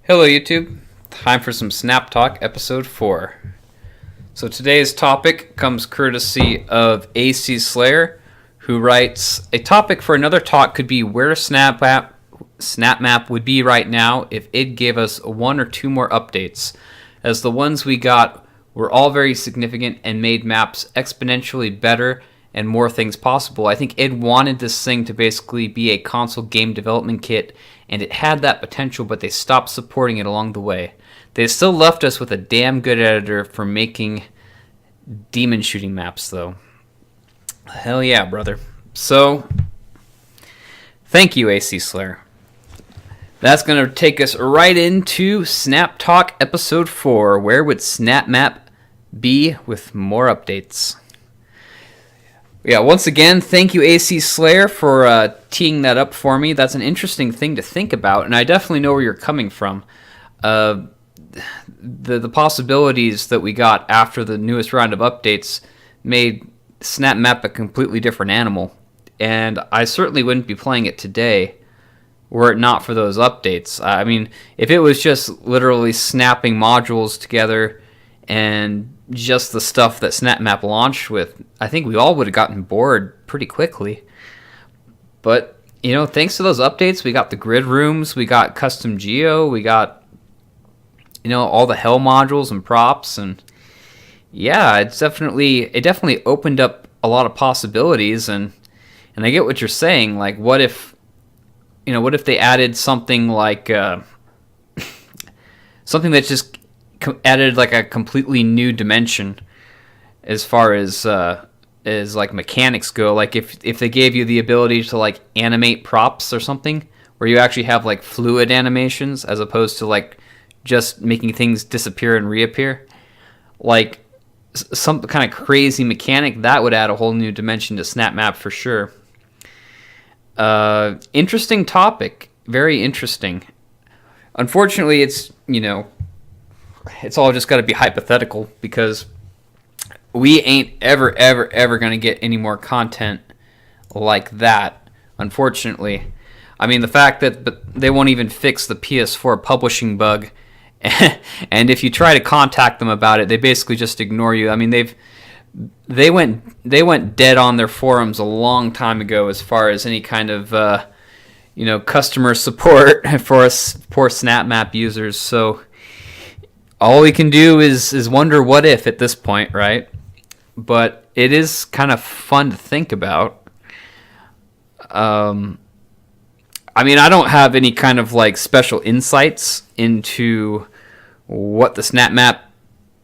Hello YouTube, time for some Snap Talk episode 4. So today's topic comes courtesy of XACSlayerX, who writes, a topic for another talk could be where Snapmap would be right now if it gave us one or two more updates, as the ones we got were all very significant and made maps exponentially better and more things possible. I think id wanted this thing to basically be a console game development kit, and it had that potential, but they stopped supporting it along the way. They still left us with a damn good editor for making demon shooting maps, though. Hell yeah, brother. So, thank you, XACSlayerX. That's going to take us right into Snap Talk episode 4. Where would Snapmap be with more updates? Yeah, once again, thank you, XACSlayerX, for teeing that up for me. That's an interesting thing to think about, and I definitely know where you're coming from. The possibilities that we got after the newest round of updates made Snapmap a completely different animal, and I certainly wouldn't be playing it today were it not for those updates. I mean, if it was just literally snapping modules together and just the stuff that Snapmap launched with, I think we all would have gotten bored pretty quickly. But, you know, thanks to those updates, we got the grid rooms, we got custom geo, we got, you know, all the hell modules and props, and yeah, it definitely opened up a lot of possibilities, and I get what you're saying. Like, what if they added something like something that just added like a completely new dimension as far as like mechanics go. Like if they gave you the ability to like animate props or something, where you actually have like fluid animations as opposed to like just making things disappear and reappear, like some kind of crazy mechanic that would add a whole new dimension to Snapmap for sure. Interesting topic, very interesting. Unfortunately, it's all just got to be hypothetical, because we ain't ever going to get any more content like that, unfortunately. I mean, the fact that they won't even fix the PS4 publishing bug, and if you try to contact them about it, they basically just ignore you. I mean, they went dead on their forums a long time ago as far as any kind of customer support for us poor Snapmap users. So all we can do is wonder what if at this point, right? But it is kind of fun to think about. I mean, I don't have any kind of like special insights into what the Snapmap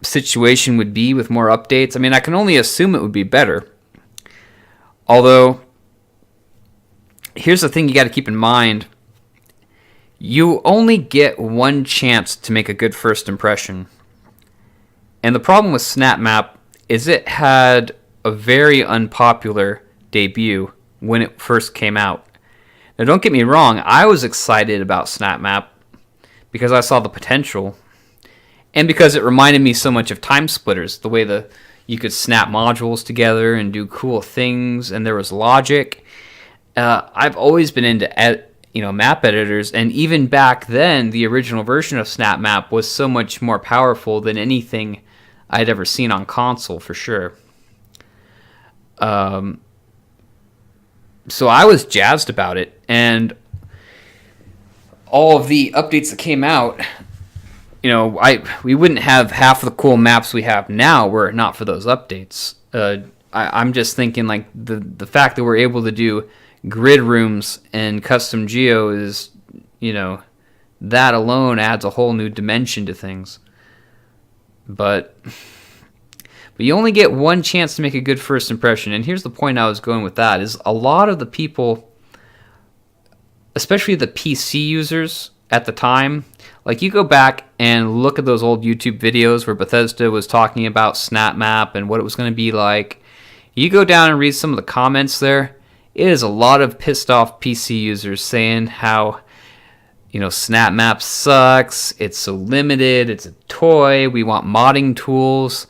situation would be with more updates. I mean, I can only assume it would be better. Although, here's the thing you got to keep in mind. You only get one chance to make a good first impression. And the problem with Snapmap is it had a very unpopular debut when it first came out. Now, don't get me wrong, I was excited about Snapmap because I saw the potential, and because it reminded me so much of Time Splitters, the way you could snap modules together and do cool things, and there was logic. I've always been into map editors, and even back then, the original version of Snapmap was so much more powerful than anything I'd ever seen on console, for sure. So I was jazzed about it, and all of the updates that came out, we wouldn't have half the cool maps we have now were it not for those updates. I'm just thinking like the fact that we're able to do grid rooms and custom geo is, that alone adds a whole new dimension to things. But you only get one chance to make a good first impression, and here's the point I was going with that, is a lot of the people, especially the PC users at the time, like you go back and look at those old YouTube videos where Bethesda was talking about Snapmap and what it was going to be like. You go down and read some of the comments there. It is a lot of pissed off PC users saying how, Snapmap sucks, it's so limited, it's a toy, we want modding tools.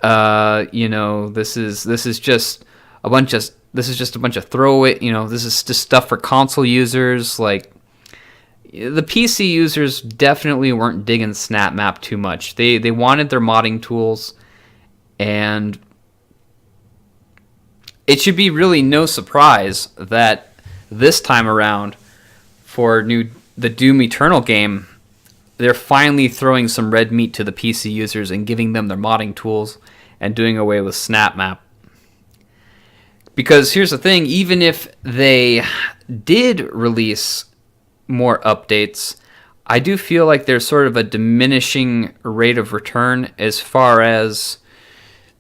This is just a bunch of throwaway, this is just stuff for console users. Like, the PC users definitely weren't digging Snapmap too much. They wanted their modding tools, and it should be really no surprise that this time around for the Doom Eternal game, they're finally throwing some red meat to the PC users and giving them their modding tools and doing away with Snapmap. Because here's the thing, even if they did release more updates, I do feel like there's sort of a diminishing rate of return as far as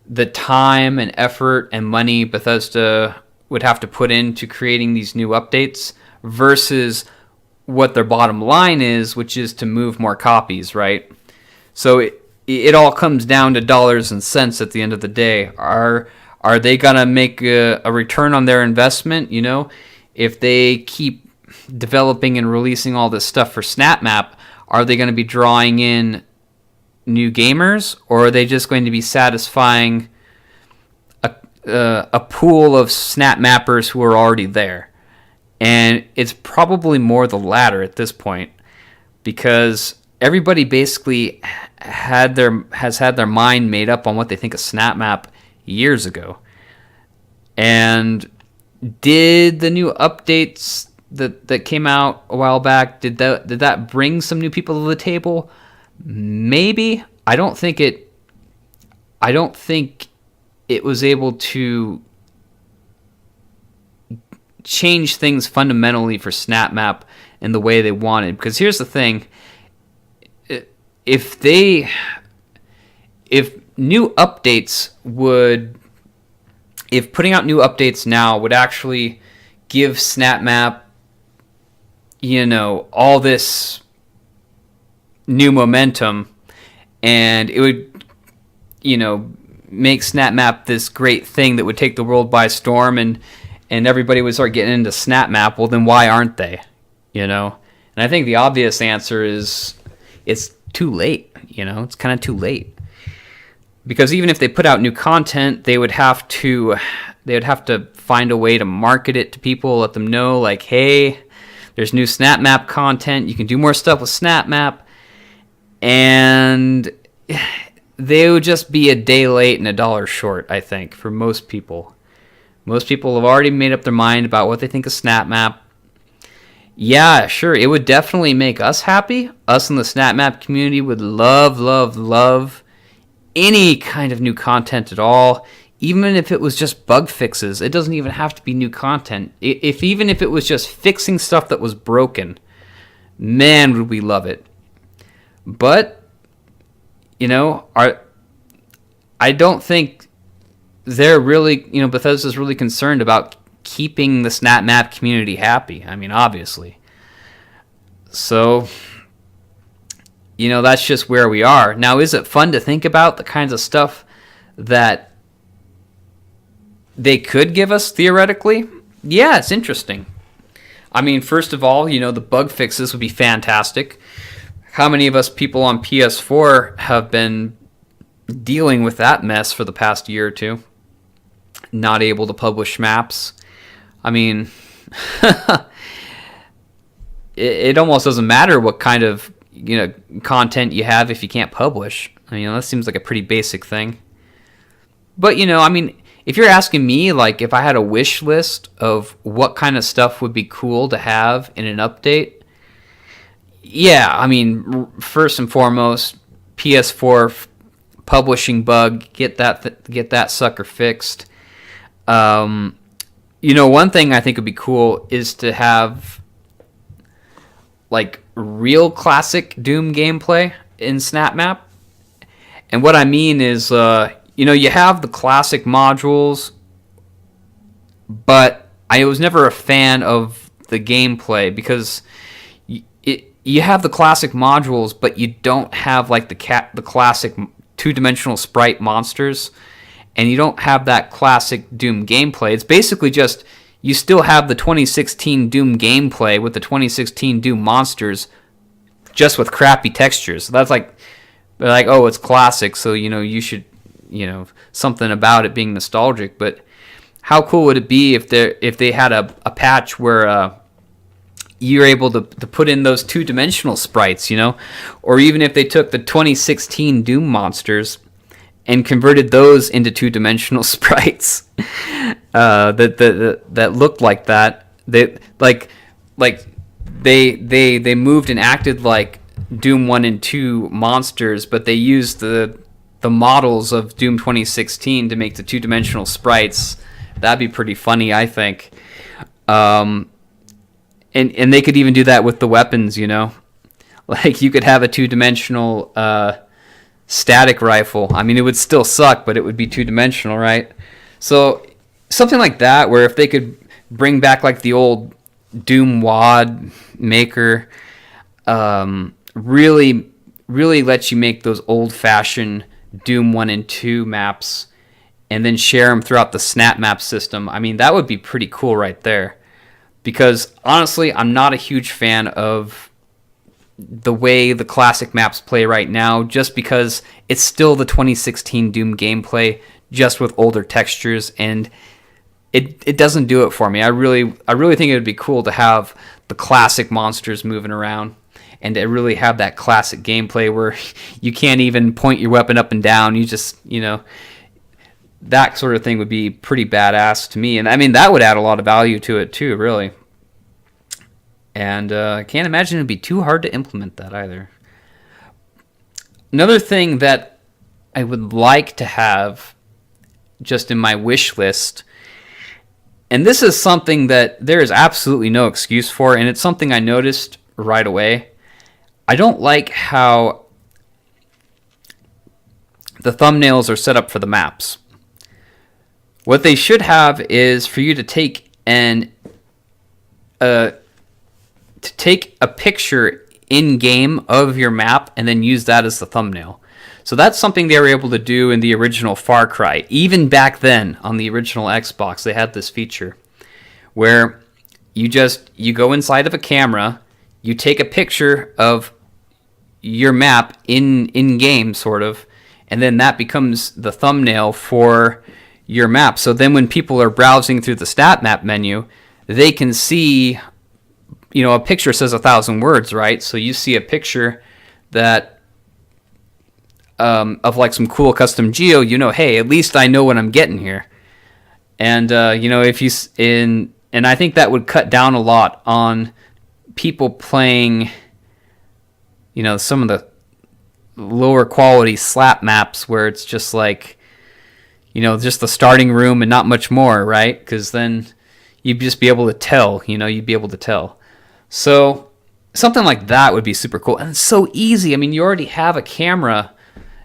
the time and effort and money Bethesda would have to put into creating these new updates versus what their bottom line is, which is to move more copies, right? So it all comes down to dollars and cents at the end of the day. Are they gonna make a return on their investment? You know, if they keep developing and releasing all this stuff for Snapmap, are they going to be drawing in new gamers, or are they just going to be satisfying a pool of Snapmappers who are already there? And it's probably more the latter at this point, because everybody basically has had their mind made up on what they think of Snapmap years ago. And did the new updates that came out a while back, did that bring some new people to the table? Maybe. I don't think it was able to change things fundamentally for Snapmap in the way they wanted. Because here's the thing, if putting out new updates now would actually give Snapmap, all this new momentum, and it would, make Snapmap this great thing that would take the world by storm, and everybody would start getting into Snapmap, well, then why aren't they? And I think the obvious answer is it's too late. It's kind of too late. Because even if they put out new content, they would have to find a way to market it to people, let them know, like, hey, there's new Snapmap content, you can do more stuff with Snapmap, and they would just be a day late and $1 short, I think, for most people. Most people have already made up their mind about what they think of Snapmap. Yeah, sure, it would definitely make us happy. Us in the Snapmap community would love, love, love any kind of new content at all, even if it was just bug fixes. It doesn't even have to be new content. Even if it was just fixing stuff that was broken, man, would we love it. But, I don't think they're really, Bethesda's really concerned about keeping the Snapmap community happy. I mean, obviously. So, that's just where we are. Now, is it fun to think about the kinds of stuff that they could give us theoretically? Yeah, it's interesting. I mean, first of all, the bug fixes would be fantastic. How many of us people on PS4 have been dealing with that mess for the past year or two? Not able to publish maps. I mean, it almost doesn't matter what kind of content you have if you can't publish. I mean, that seems like a pretty basic thing. But, if you're asking me, like, if I had a wish list of what kind of stuff would be cool to have in an update, yeah, I mean, first and foremost, PS4 publishing bug, get that sucker fixed. One thing I think would be cool is to have, like, real classic Doom gameplay in Snapmap. And what I mean is, you have the classic modules, but I was never a fan of the gameplay because you have the classic modules, but you don't have, like, the classic two-dimensional sprite monsters, and you don't have that classic Doom gameplay. It's basically just you still have the 2016 Doom gameplay with the 2016 Doom monsters, just with crappy textures. So that's like, they're like, oh, it's classic, so you should, something about it being nostalgic. But how cool would it be if they had a patch where you're able to put in those two-dimensional sprites, or even if they took the 2016 Doom monsters and converted those into two-dimensional sprites that looked like that. They moved and acted like Doom 1 and 2 monsters, but they used the models of Doom 2016 to make the two-dimensional sprites. That'd be pretty funny, I think. And they could even do that with the weapons, Like, you could have a two-dimensional static rifle. I mean, it would still suck, but it would be two-dimensional, right? So something like that, where if they could bring back like the old Doom WAD maker, really let you make those old-fashioned Doom 1 and 2 maps and then share them throughout the Snapmap system. I mean, that would be pretty cool right there. Because honestly, I'm not a huge fan of the way the classic maps play right now, just because it's still the 2016 Doom gameplay, just with older textures, and it doesn't do it for me. I really think it would be cool to have the classic monsters moving around, and to really have that classic gameplay where you can't even point your weapon up and down. You just, that sort of thing would be pretty badass to me. And I mean, that would add a lot of value to it too, really. And I can't imagine it'd be too hard to implement that either. Another thing that I would like to have just in my wish list, and this is something that there is absolutely no excuse for, and it's something I noticed right away. I don't like how the thumbnails are set up for the maps. What they should have is for you to take a picture in game of your map and then use that as the thumbnail. So that's something they were able to do in the original Far Cry. Even back then on the original Xbox, they had this feature where you go inside of a camera, you take a picture of your map in game, sort of, and then that becomes the thumbnail for your map. So then when people are browsing through the Snapmap menu, they can see, a picture says 1,000 words, right? So you see a picture that of like some cool custom geo, hey, at least I know what I'm getting here. And if you and I think that would cut down a lot on people playing some of the lower quality slap maps where it's just like, just the starting room and not much more, right? Because then you'd just be able to tell, So something like that would be super cool. And it's so easy. I mean, you already have a camera.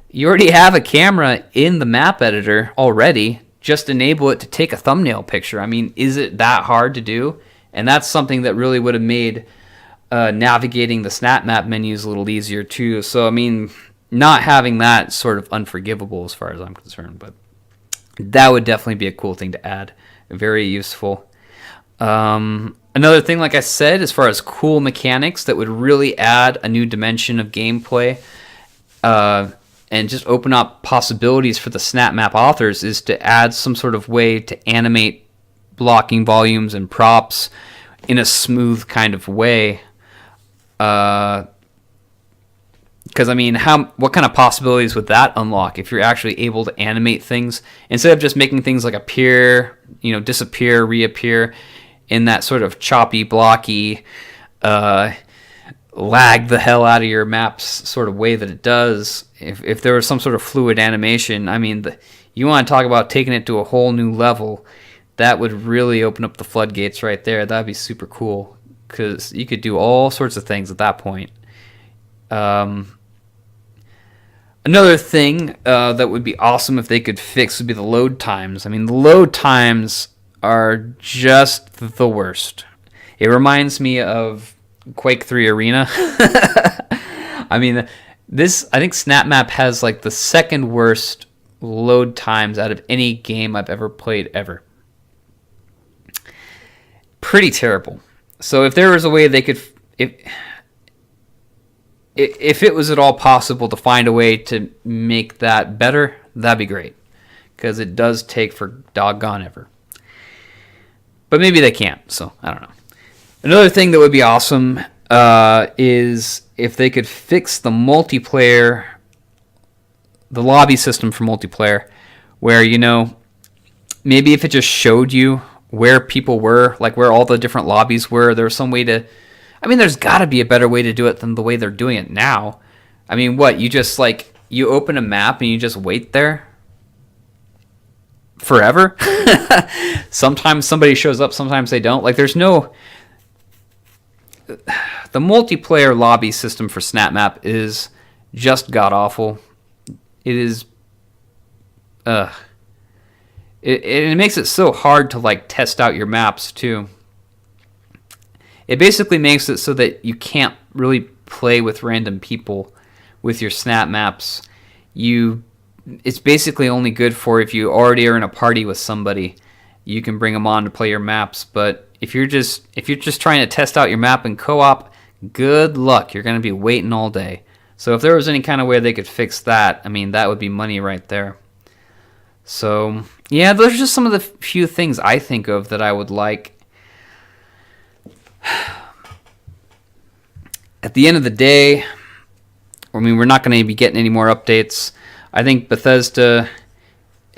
You already have a camera in the map editor already. Just enable it to take a thumbnail picture. I mean, is it that hard to do? And that's something that really would have made navigating the Snapmap menus a little easier too. So, I mean, not having that sort of unforgivable as far as I'm concerned, but that would definitely be a cool thing to add. Very useful. Another thing, like I said, as far as cool mechanics that would really add a new dimension of gameplay and just open up possibilities for the Snapmap authors is to add some sort of way to animate blocking volumes and props in a smooth kind of way. Because I mean, what kind of possibilities would that unlock if you're actually able to animate things instead of just making things like appear, disappear, reappear in that sort of choppy, blocky, lag the hell out of your maps sort of way that it does. If there was some sort of fluid animation, I mean, you want to talk about taking it to a whole new level. That would really open up the floodgates right there. That'd be super cool because you could do all sorts of things at that point. Another thing that would be awesome if they could fix would be the load times. I mean, the load times are just the worst. It reminds me of Quake 3 Arena. I mean, I think Snapmap has like the second worst load times out of any game I've ever played ever. Pretty terrible. So if there was a way they could, if it was at all possible to find a way to make that better, that'd be great. Because it does take for doggone ever. But maybe they can't, so I don't know. Another thing that would be awesome is if they could fix the multiplayer, the lobby system for multiplayer, where, you know, maybe if it just showed you where people were, like where all the different lobbies were, there was some way to, I mean, there's got to be a better way to do it than the way they're doing it now. I mean, what, you just like, you open a map and you just wait there forever? Sometimes somebody shows up, sometimes they don't. Like, there's no, the multiplayer lobby system for Snapmap is just god-awful. It is, it makes it so hard to, like, test out your maps, too. It basically makes it so that you can't really play with random people with your snap maps. It's basically only good for if you already are in a party with somebody. You can bring them on to play your maps, but if you're just trying to test out your map in co-op, good luck. You're going to be waiting all day. So if there was any kind of way they could fix that, I mean, that would be money right there. So, yeah, those are just some of the few things I think of that I would like. At the end of the day, I mean, we're not going to be getting any more updates. I think Bethesda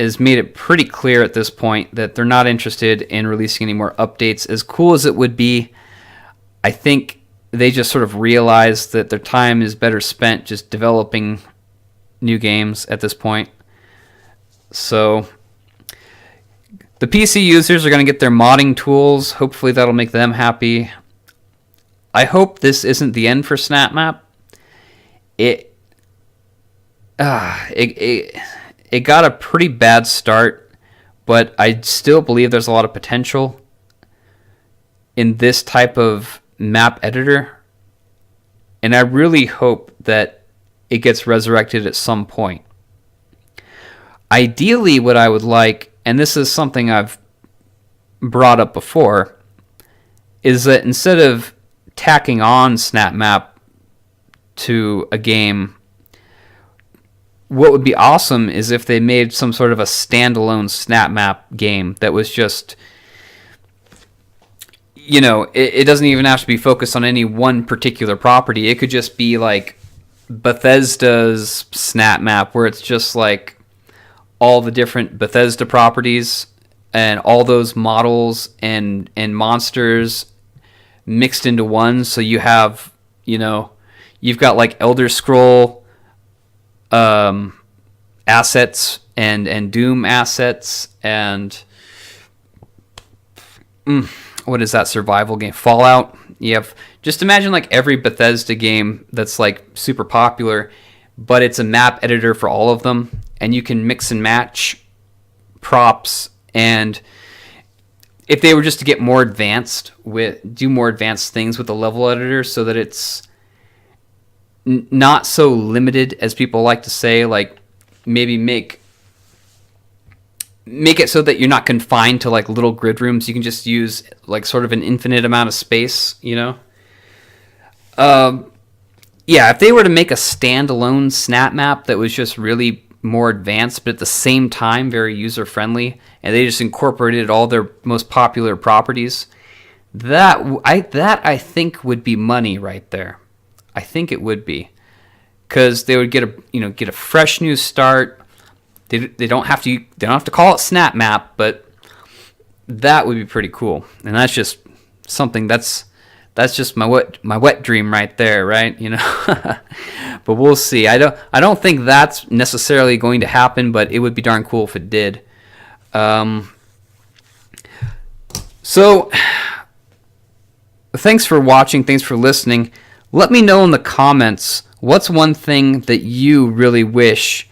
has made it pretty clear at this point that they're not interested in releasing any more updates. As cool as it would be, I think they just sort of realize that their time is better spent just developing new games at this point. So the PC users are going to get their modding tools. Hopefully that'll make them happy. I hope this isn't the end for Snapmap. It got a pretty bad start, but I still believe there's a lot of potential in this type of map editor, and I really hope that it gets resurrected at some point. Ideally, what I would like, and this is something I've brought up before, is that instead of tacking on Snapmap to a game, what would be awesome is if they made some sort of a standalone Snapmap game that was just, you know, it doesn't even have to be focused on any one particular property. It could just be like Bethesda's Snapmap, where it's just like all the different Bethesda properties and all those models and monsters mixed into one. So you have, you know, you've got like Elder Scroll assets and Doom assets and what is that survival game? Fallout. You have, just imagine like every Bethesda game that's like super popular, but it's a map editor for all of them, and you can mix and match props. And if they were just to get more advanced do more advanced things with the level editor, so that it's not so limited as people like to say, like maybe make it so that you're not confined to like little grid rooms. You can just use like sort of an infinite amount of space, you know? Yeah, if they were to make a standalone Snapmap that was just really more advanced, but at the same time very user-friendly, and they just incorporated all their most popular properties, that I think would be money right there. I think it would be, because they would get a fresh new start. They don't have to call it Snapmap, but that would be pretty cool. And that's just something that's just my wet dream right there, right? You know. But we'll see. I don't think that's necessarily going to happen, but it would be darn cool if it did. So thanks for watching. Thanks for listening. Let me know in the comments, what's one thing that you really wish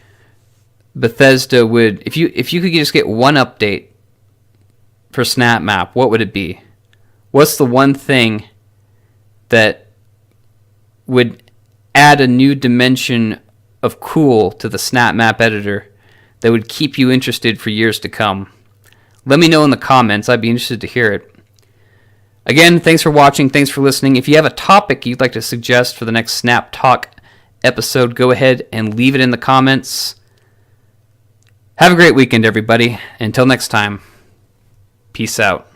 Bethesda would, if you could just get one update for Snapmap, what would it be? What's the one thing that would add a new dimension of cool to the Snapmap editor that would keep you interested for years to come? Let me know in the comments. I'd be interested to hear it. Again, thanks for watching. Thanks for listening. If you have a topic you'd like to suggest for the next Snap Talk episode, go ahead and leave it in the comments. Have a great weekend, everybody. Until next time, peace out.